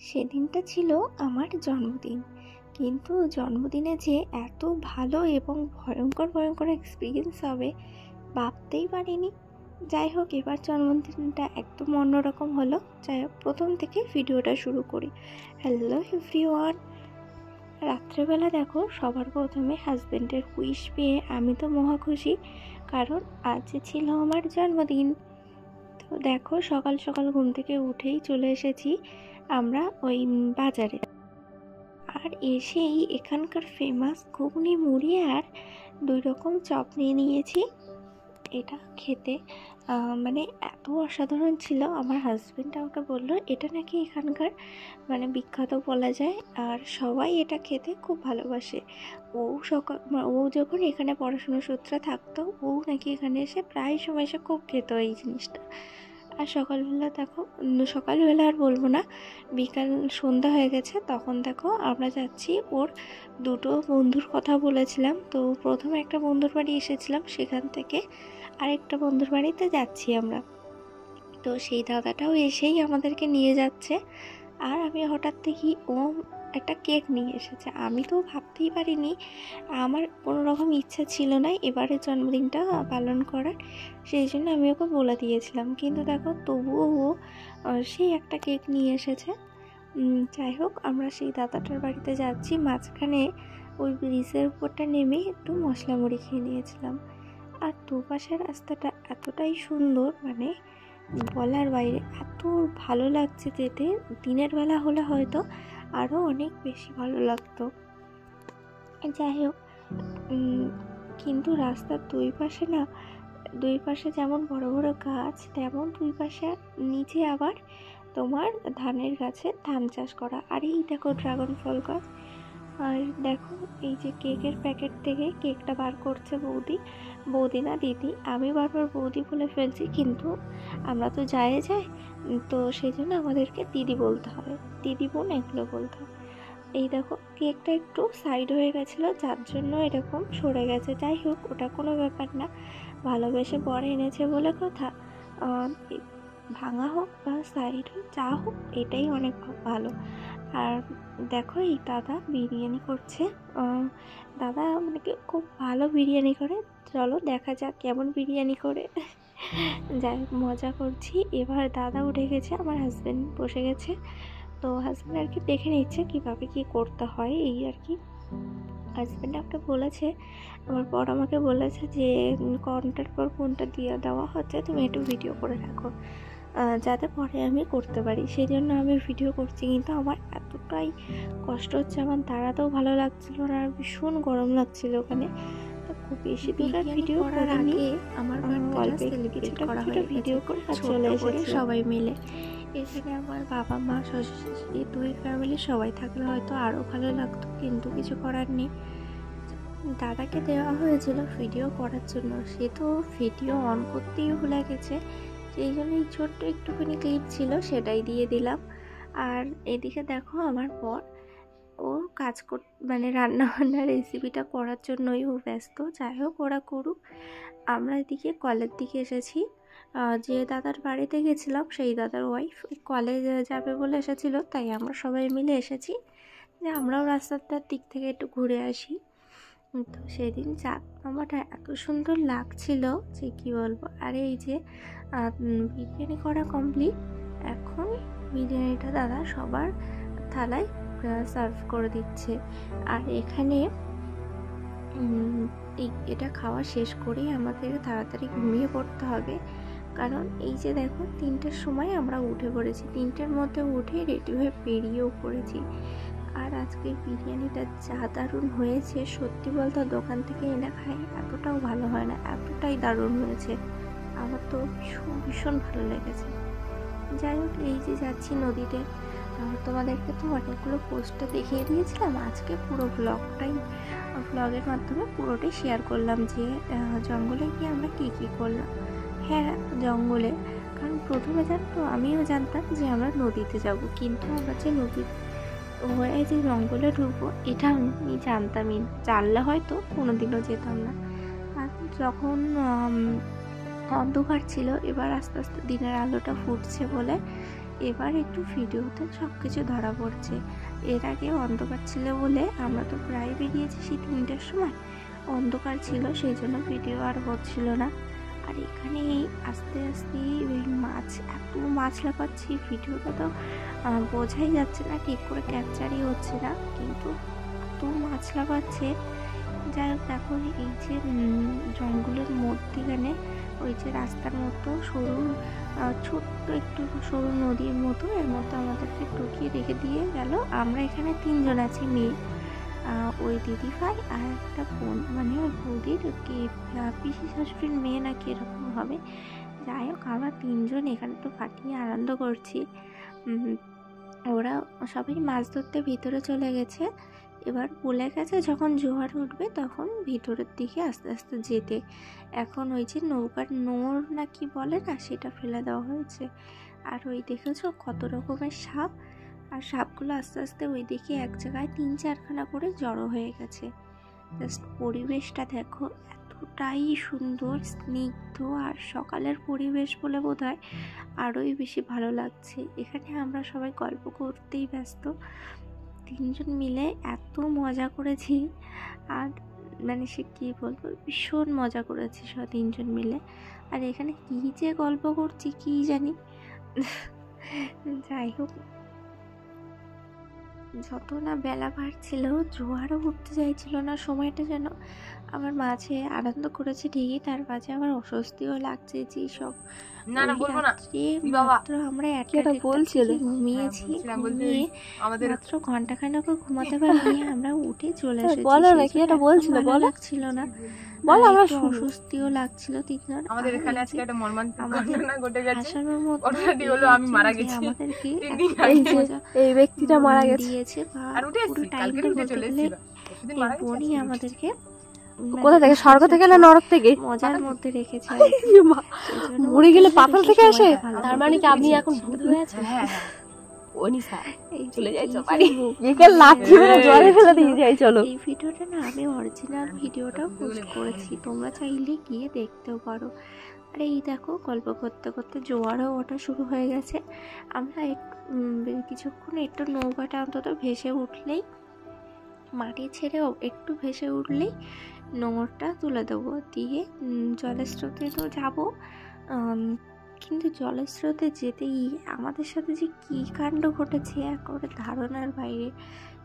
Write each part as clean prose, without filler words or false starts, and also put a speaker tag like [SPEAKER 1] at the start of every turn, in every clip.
[SPEAKER 1] সেদিনটা ছিল আমার জন্মদিন, কিন্তু জন্মদিনে যে এত ভালো এবং ভয়ঙ্কর ভয়ঙ্কর এক্সপিরিয়েন্স হবে ভাবতেই পারিনি। যাই হোক, এবার জন্মদিনটা একদম অন্যরকম হলো। যাই হোক, প্রথম থেকে ভিডিওটা শুরু করি। হ্যালো এভরিওয়ান, রাত্রেবেলা দেখো সবার প্রথমে হাজব্যান্ডের উইশ পেয়ে আমি তো মহা খুশি, কারণ আজ ছিল আমার জন্মদিন। তো দেখো, সকাল সকাল ঘুম থেকে উঠেই চলে এসেছি আমরা ওই বাজারে। আর এসেই এখানকার ফেমাস ঘুগনি মুড়ি আর 2 রকম চপ নিয়ে নিয়েছি। এটা খেতে মানে এত অসাধারণ ছিল। আমার হাজব্যান্ড আমাকে বললো এটা নাকি এখানকার বিখ্যাত বলা যায়, আর সবাই এটা খেতে খুব ভালোবাসে। ও যখন এখানে পড়াশোনা সূত্রে থাকতো, ও নাকি এখানে এসে প্রায় সময় এসে খুব খেত এই জিনিসটা। আর সকালবেলা আর বলবো না, বিকাল সন্ধ্যা হয়ে গেছে। তখন দেখো আমরা যাচ্ছি, ওর 2টো বন্ধুর কথা বলেছিলাম, তো প্রথমে একটা বন্ধুর বাড়ি এসেছিলাম, সেখান থেকে আরেকটা বন্ধুর বাড়িতে যাচ্ছি আমরা। তো সেই দাদাটাও এসেই আমাদেরকে নিয়ে যাচ্ছে। আর আমি হঠাৎ দেখি ও একটা কেক নিয়ে এসেছে। আমি তো ভাবতেই পারিনি, আমার কোনো রকম ইচ্ছা ছিল না এবারের জন্মদিনটা পালন করার, সেই জন্য আমি ওকে বলে দিয়েছিলাম। কিন্তু দেখো, তবুও ও সেই একটা কেক নিয়ে এসেছে। যাই হোক, আমরা সেই দাদাটার বাড়িতে যাচ্ছি। মাঝখানে ওই ব্রিজের উপরটা নেমে একটু মশলা মুড়ি খেয়ে নিয়েছিলাম। আর দুপাশের রাস্তাটা এতটাই সুন্দর, বলার বাইরে, এত ভালো লাগছে যেতে। দিনের বেলা হলে হয়তো আরও অনেক বেশি ভালো লাগতো। যাই হোক, কিন্তু রাস্তার দুই পাশে যেমন বড় বড় গাছ, তেমন দুই পাশে নিচে আবার তোমার ধানের গাছে ধান চাষ করা। আর এই দেখো ড্রাগন ফল গাছ। আর দেখো, এই যে কেকের প্যাকেট থেকে কেকটা বার করছে বৌদি না দিদি, আমি বারবার বৌদি বলে ফেলছি, কিন্তু আমরা তো যাই, তো সেই জন্য আমাদেরকে দিদি বলতে হবে, দিদি বোন এগুলো বলতে হবে। এই দেখো, কেকটা একটু সাইড হয়ে গেছিলো, যার জন্য এরকম সরে গেছে। যাই হোক, ওটা কোনো ব্যাপার না, ভালোবেসে বর এনেছে বলে কথা। ভাঙা হোক বা সাইড হোক, যা হোক, এটাই অনেক ভালো। আর দেখো, এই দাদা বিরিয়ানি করছে। দাদা খুব ভালো বিরিয়ানি করে। চলো দেখা যাক কেমন বিরিয়ানি করে। যাই হোক, মজা করছি। এবার দাদা উঠে গেছে, আমার হাজব্যান্ড বসে গেছে। তো হাজব্যান্ড আর কি দেখে নিচ্ছে কীভাবে কী করতে হয়, এই আর কি। হাজব্যান্ড আমাকে বলেছে, আমার পর আমাকে বলেছে যে কোনটার পর কোনটা দিয়ে দেওয়া হচ্ছে, তুমি একটু ভিডিও করে রাখো, যাতে পরে আমি করতে পারি। সেই জন্য আমি ভিডিও করছি। কিন্তু আমার এতটাই কষ্ট হচ্ছে, আমার দাঁড়াতেও ভালো লাগছিল না, আর ভীষণ গরম লাগছিল ওখানে। তো খুব বেশি দূর ভিডিও করার আগে আমার কিছুটা ভিডিও করে চলে এসেছি সবাই মিলে। এখানে আমার বাবা মা শ্বশুর 2 ফ্যামিলি সবাই থাকলে হয়তো আরও ভালো লাগতো, কিন্তু কিছু করার নেই। দাদাকে দেওয়া হয়েছিল ভিডিও করার জন্য, সে তো ভিডিও অন করতেই ভুলে গেছে, সেই জন্য এই ছোট্ট একটুখানি ক্লিপ ছিল, সেটাই দিয়ে দিলাম। আর এদিকে দেখো, আমার পর ও কাজ রান্নাবান্নার রেসিপিটা করার জন্যই ও ব্যস্ত। যাই হোক, ওরা করুক। আমরা এদিকে কলের দিকে এসেছি। যে দাদার বাড়িতে গেছিলাম, সেই দাদার ওয়াইফ কলেজে যাবে বলে এসেছিলো, তাই আমরা সবাই মিলে এসেছি যে আমরাও রাস্তাটার দিক থেকে একটু ঘুরে আসি। তো সেদিন চাঁদ মামাটা এত সুন্দর লাগছিল যে কি বলবো। আর এই যে বিরিয়ানি করা কমপ্লিট, এখন বিরিয়ানিটা দাদা সবার থালায় সার্ভ করে দিচ্ছে। আর এখানে এটা খাওয়া শেষ করেই আমাদের তাড়াতাড়ি ঘুমিয়ে পড়তে হবে, কারণ এই যে দেখো 3টের সময় আমরা উঠে পড়েছি, 3টের মধ্যে উঠে রেডি হয়ে বেরিয়েও পড়েছি। আর আজকে বিরিয়ানিটা যা দারুণ হয়েছে, সত্যি বলতে দোকান থেকে এনে খাই এতটাও ভালো হয় না, এতটাই দারুণ হয়েছে। আমার তো ভীষণ ভীষণ ভালো লেগেছে। যাই হোক, এই যে যাচ্ছি নদীতে, তোমাদেরকে তো অনেকগুলো পোস্টে দেখিয়ে দিয়েছিলাম, আজকে পুরো ব্লগের মাধ্যমে পুরোটাই শেয়ার করলাম যে জঙ্গলে গিয়ে আমরা কী করলাম। হ্যাঁ, জঙ্গলে, কারণ প্রথমে আমিও জানতাম যে আমরা নদীতে যাব, কিন্তু আমরা যে নদী হয়ে যে জঙ্গলে ঢুকবো এটা আমি জানতামই না, জানলে হয়তো কোনোদিনও যেতাম না। আর যখন অন্ধকার ছিল, এবার আস্তে আস্তে দিনের আলোটা ফুটছে বলে এবার একটু ভিডিওতে সব কিছু ধরা পড়ছে। এর আগে অন্ধকার ছিল বলে আমরা তো প্রায় বেরিয়েছি সেই 3টার সময়, অন্ধকার ছিল সেই জন্য ভিডিও আর হচ্ছিল না। আর এখানে আস্তে আস্তে ওই মাছ, এত মাছ লাফাচ্ছি, ভিডিওটা তো বোঝাই যাচ্ছে না, ঠিক করে ক্যাপচারই হচ্ছে না, কিন্তু এত মাছ লাফাচ্ছে। যাই হোক, দেখো এই যে জঙ্গলের মধ্যিখানে ওই যে রাস্তার মতো সরু ছোট্ট একটু সরু নদীর মতো, এর মধ্যে আমাদেরকে ঢুকিয়ে রেখে দিয়ে গেল। আমরা এখানে 3জন আছি মেয়ে, ওই দিদি ভাই আর একটা বোন, মানে ওই বৌদির কি পিসি শাশুড়ির মেয়ে নাকি এরকম হবে। যাই হোক, আমরা 3জন এখানে তো ফাটিয়ে আনন্দ করছি। ওরা সবাই মাছ ধরতে ভিতরে চলে গেছে। এবার বলে গেছে যখন জোয়ার উঠবে তখন ভিতরের দিকে আস্তে আস্তে যেতে। এখন ওই যে নৌকার নোড় না কি বলে না, সেটা ফেলে দেওয়া হয়েছে। আর ওই দেখেছো কত রকমের সাপ, আর সাপগুলো আস্তে আস্তে ওই দিকে এক জায়গায় 3-4খানা করে জড়ো হয়ে গেছে। জাস্ট পরিবেশটা দেখো, এতটাই সুন্দর, স্নিগ্ধ, আর সকালের পরিবেশ বলে বোধ হয় আরোই বেশি ভালো লাগছে। এখানে আমরা সবাই গল্প করতেই ব্যস্ত, 3জন মিলে এত মজা করেছি। আর মানে সে কী বলবো, ভীষণ মজা করেছি সব 3জন মিলে। আর এখানে কী যে গল্প করছি কী জানি। যাই হোক, যত না বেলা বাড়ছিল জোয়ারও উঠতে চাইছিল না। সময়টা যেন আমার মাঝে আনন্দ করেছে ঠিকই, তার মাঝে আমার অস্বস্তিও লাগছে যে সব মাত্র আমরা ঘুমিয়েছি, ঘুমিয়ে মাত্র ঘন্টাখানেক ঘুমাতে পারিনি, আমরা উঠে চলে এসেছি। লাগছিল না, অস্বস্তিও লাগছিল। 3জন
[SPEAKER 2] আমাদের এখানে আজকে একটা মর্মান্তিক ঘটনা ঘটে গেছে।
[SPEAKER 1] ঘটনাটি হলো আমি মারা গেছি, আমাদেরকে
[SPEAKER 3] এই ব্যক্তিটা মারা গেছে
[SPEAKER 1] দিয়েছে,
[SPEAKER 2] আর উঠে এসেছি, কালকে উঠে চলে এসেছি।
[SPEAKER 1] বোনই আমাদেরকে
[SPEAKER 3] কোথা থেকে, স্বর্গ থেকে না নরক থেকে
[SPEAKER 1] মজার মধ্যে রেখেছে।
[SPEAKER 3] মরে গেলে পাতাল থেকে আসে, তার মানে কি আপনি এখন ভূত হয়েছেন?
[SPEAKER 2] হ্যাঁ,
[SPEAKER 3] চলে যাই বাড়ি, একে লাঠি মেরে জলে ফেলে দিয়ে যাই। চলো,
[SPEAKER 1] এই ভিডিওটা না আমি অরিজিনাল ভিডিওটাও পোস্ট করেছি, তোমরা চাইলে গিয়ে দেখতেও পারো। আর এই দেখো, গল্প করতে করতে জোয়ারও ওঠা শুরু হয়ে গেছে। আমরা কিছুক্ষণ একটু নৌকাটা অন্তত ভেসে উঠলেই, মাটি ছেড়েও একটু ভেসে উঠলেই নোঙরটা তুলে দেবো, দিয়ে জলের স্রোতে তো যাবো। কিন্তু জলের স্রোতে যেতেই আমাদের সাথে যে কী কাণ্ড ঘটেছে একেবারে ধারণার বাইরে,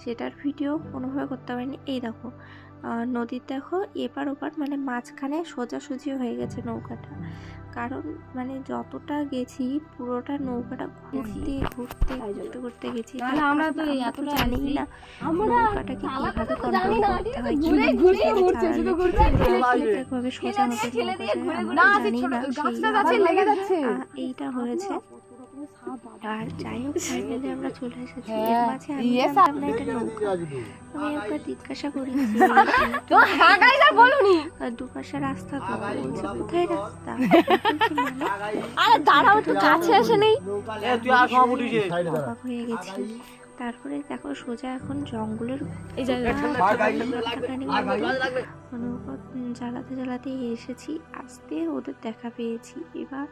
[SPEAKER 1] সেটার ভিডিও কোনোভাবে করতে পারিনি। এই দেখো, নদীর দেখো এপার ওপার, মানে মাঝখানে সোজাসুজি হয়ে গেছে নৌকাটা, কারণ মানে যতটা গেছি পুরোটা নৌকাটা ঘুরতে ঘুরতে ঘুরতে ঘুরতে গেছি।
[SPEAKER 3] আমরা তো এতটা
[SPEAKER 1] জানি না নৌকাটাকে কিভাবে কন্ট্রোল করতে হয়, কিভাবে সোজা হতে এইটা হয়েছে। আর যাই হোক, ফাইনালি আমরা চলে এসেছি। এর মাঝে আমি জানতাম না এটা নৌকা, আমি একবার জিজ্ঞাসা করি দুপাশে রাস্তা, তো বলছে কোথায় রাস্তা,
[SPEAKER 3] আরে দাঁড়াও তো, কাছে আসে নেই,
[SPEAKER 1] অবাক হয়ে গেছি। তারপরে দেখো সোজা এখন জঙ্গলের এই জ্বালাতে জ্বালাতে এসেছি, আসতে ওদের দেখা পেয়েছি। এবার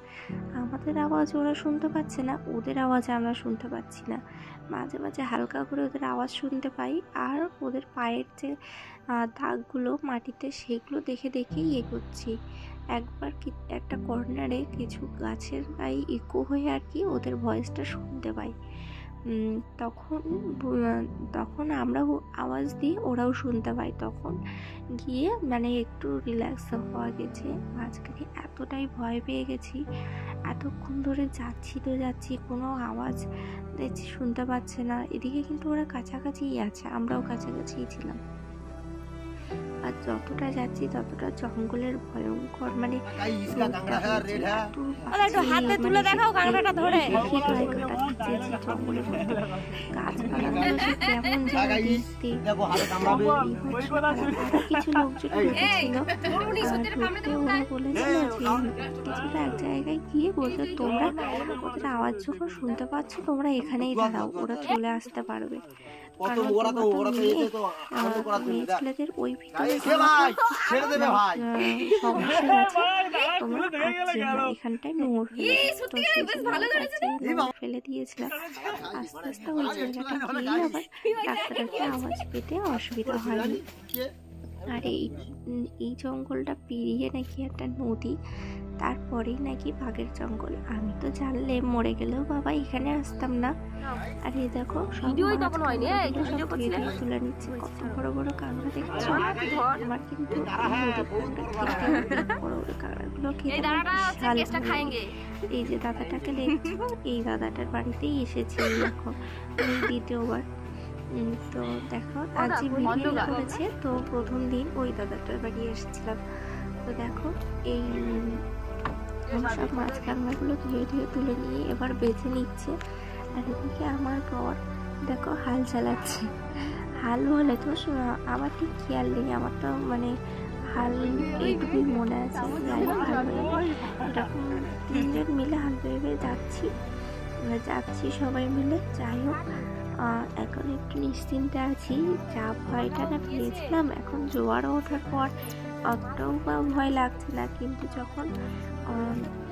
[SPEAKER 1] আমাদের আওয়াজ ওরা শুনতে পাচ্ছে না, ওদের আওয়াজ আমরা শুনতে পাচ্ছি না, মাঝে মাঝে হালকা করে ওদের আওয়াজ শুনতে পাই। আর ওদের পায়ের যে দাগগুলো মাটিতে, সেগুলো দেখে দেখেই এগোচ্ছি। একবার একটা কর্নারে কিছু গাছের গায়ে ইকো হয়ে আর কি ওদের ভয়েসটা শুনতে পাই। তখন আমরাও আওয়াজ দিই, ওরাও শুনতে পাই। তখন গিয়ে মানে একটু রিল্যাক্স হওয়া গেছে। মাঝখানে এতটাই ভয় পেয়ে গেছি, এতক্ষণ ধরে যাচ্ছি কোনো আওয়াজ দেখছি শুনতে পাচ্ছে না। এদিকে কিন্তু ওরা কাছাকাছিই আছে, আমরাও কাছাকাছিই ছিলাম। আর যতটা যাচ্ছি ততটা জঙ্গলের ভয়ঙ্কর, মানে
[SPEAKER 3] হাতে তুলে দেখাও কাঁকড়াটা ধরে,
[SPEAKER 1] কেমন যেন দেখতে। কিছু লোকজন বলেছিল যে কিছুটা এক জায়গায় গিয়ে বলতে, তোমরা ওদের আওয়াজ যখন শুনতে পাচ্ছ তোমরা এখানেই দাঁড়াও, ওরা চলে আসতে পারবে। কারণ মেয়ে ছেলেদের ওই ভিতরে সমস্যা আছে, তোমরা এখানটায় নোংর ফেলে দিয়েছিলাম। আস্তে আস্তে ওই জায়গাটা গিয়ে আবার ডাক্তারকে আওয়াজ পেতে অসুবিধা হয়নি। আর এই জঙ্গলটা পেরিয়ে নাকি একটা নদী, তারপরেই নাকি বাঘের জঙ্গল। আমি তো জানলে মরে গেলেও বাবা এখানে আসতাম না। আর এই দেখো তুলে নিচ্ছে, কত বড় বড় কাঁকড়া দেখছো। আমার কিন্তু বড় বড় কাঁকড়াগুলো খেতে এই যে দাদাটাকে দেখছো, এই দাদাটার বাড়িতেই এসেছি এখন এই দ্বিতীয়বার। তো দেখো আজ যে ভিডিও করেছে, তো প্রথম দিন ওই দাদাটার বাড়ি এসেছিলাম। তো দেখো এই সব মাছ কাঁকড়াগুলো ধীরে ধীরে তুলে নিয়ে এবার বেছে নিচ্ছে। আর এদিকে আমার বর দেখো হাল চালাচ্ছে। হাল বলে তো আমার ঠিক খেয়াল নেই, আমার তো মানে হাল এইটুকুই মনে আছে। যাই হোক হাল এরকম 3 জন মিলে হাল বেয়ে যাচ্ছি সবাই মিলে। যাই হোক এখন একটু নিশ্চিন্তে আছি। যা ভয়টা না পেয়েছিলাম, এখন জোয়ার ওঠার পর অতটাও বা ভয় লাগছে না। কিন্তু যখন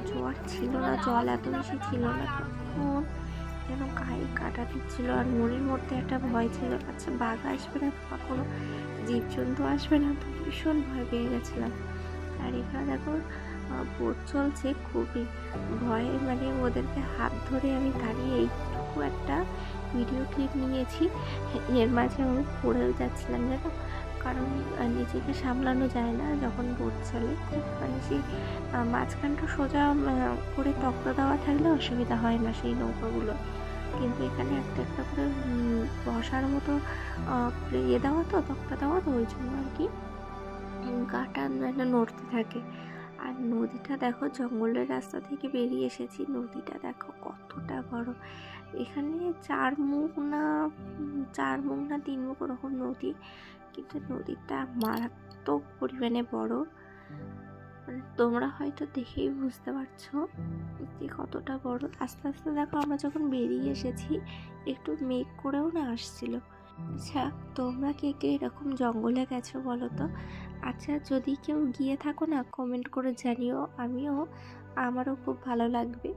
[SPEAKER 1] জোয়ার ছিল না, জল এত বেশি ছিল না, তখন যেন গায়ে কাটা দিচ্ছিল। আর মনের মধ্যে একটা ভয় ছিল, আচ্ছা বাঘ আসবে না বা কোনো জীবজন্তু আসবে না, তো ভীষণ ভয় পেয়ে গেছিলাম। আর এখানে দেখো বোট চলছে, খুবই ভয়ে মানে ওদেরকে হাত ধরে আমি দাঁড়িয়ে এইটুকু একটা ভিডিও ক্লিপ নিয়েছি। এর মাঝে আমি পড়েও যাচ্ছিলাম জানো, কারণ নিজেকে সামলানো যায় না যখন বোট চলে। খুব মানে সেই মাঝখানটা সোজা করে তক্তা দেওয়া থাকলে অসুবিধা হয় না সেই নৌকাগুলো, কিন্তু এখানে একটা একটা করে বসার মতো দেওয়া তো, তক্তা দেওয়া তো, ওই জন্য আর কি গাটা মানে নড়তে থাকে। আর নদীটা দেখো, জঙ্গলের রাস্তা থেকে বেরিয়ে এসেছি, নদীটা দেখো কতটা বড়। এখানে 4 মুখ না 3 মুখ ওরকম নদী, কিন্তু নদীটা মারাত্মক পরিমাণে বড়। মানে তোমরা হয়তো দেখেই বুঝতে পারছো যে কতটা বড়। আস্তে আস্তে দেখো আমরা যখন বেরিয়ে এসেছি, একটু মেঘ করেও না আসছিল। আচ্ছা তোমরা কে কে এরকম জঙ্গলে গেছো বলো তো? আচ্ছা যদি কেউ গিয়ে থাকো না, কমেন্ট করে জানিও, আমারও খুব ভালো লাগবে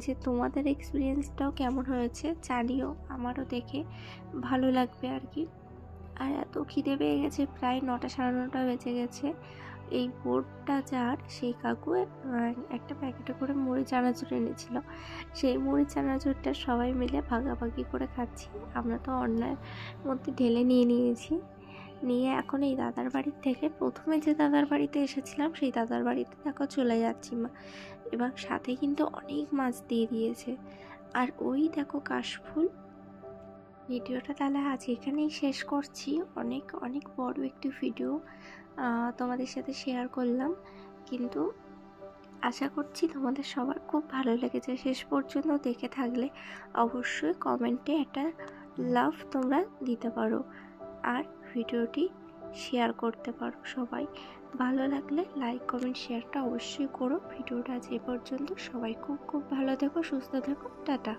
[SPEAKER 1] যে তোমাদের এক্সপিরিয়েন্সটাও কেমন হয়েছে জানিও, আমারও দেখে ভালো লাগবে আর কি। আর এত খিদে পেয়ে গেছে, প্রায় 9টা 9:30 বেজে গেছে। এই বোর্ডটা যার, সেই কাকু একটা প্যাকেটে করে মুড়ি চানাচুর এনেছিল। সেই মুড়ি চানাচুরটা সবাই মিলে ভাগাভাগি করে খাচ্ছি। আমরা তো অন্যের মধ্যে ঢেলে নিয়েছি। নিয়ে এখন এই দাদার বাড়ির থেকে, প্রথমে যে দাদার বাড়িতে এসেছিলাম সেই দাদার বাড়িতে দেখো চলে যাচ্ছি মা, এবং সাথে কিন্তু অনেক মাছ দিয়ে দিয়েছে। আর ওই দেখো কাশফুল। ভিডিওটা তাহলে আজ এখানেই শেষ করছি। অনেক অনেক বড় একটি ভিডিও তোমাদের সাথে শেয়ার করলাম, কিন্তু আশা করছি তোমাদের সবার খুব ভালো লেগেছে। শেষ পর্যন্ত দেখে থাকলে অবশ্যই কমেন্টে একটা লাভ তোমরা দিতে পারো, আর ভিডিওটি শেয়ার করতে পারো। সবাই ভালো লাগলে লাইক কমেন্ট শেয়ারটা অবশ্যই করো। ভিডিওটা আজ এ পর্যন্ত। সবাই খুব খুব ভালো থেকো, সুস্থ থেকো, টাটা।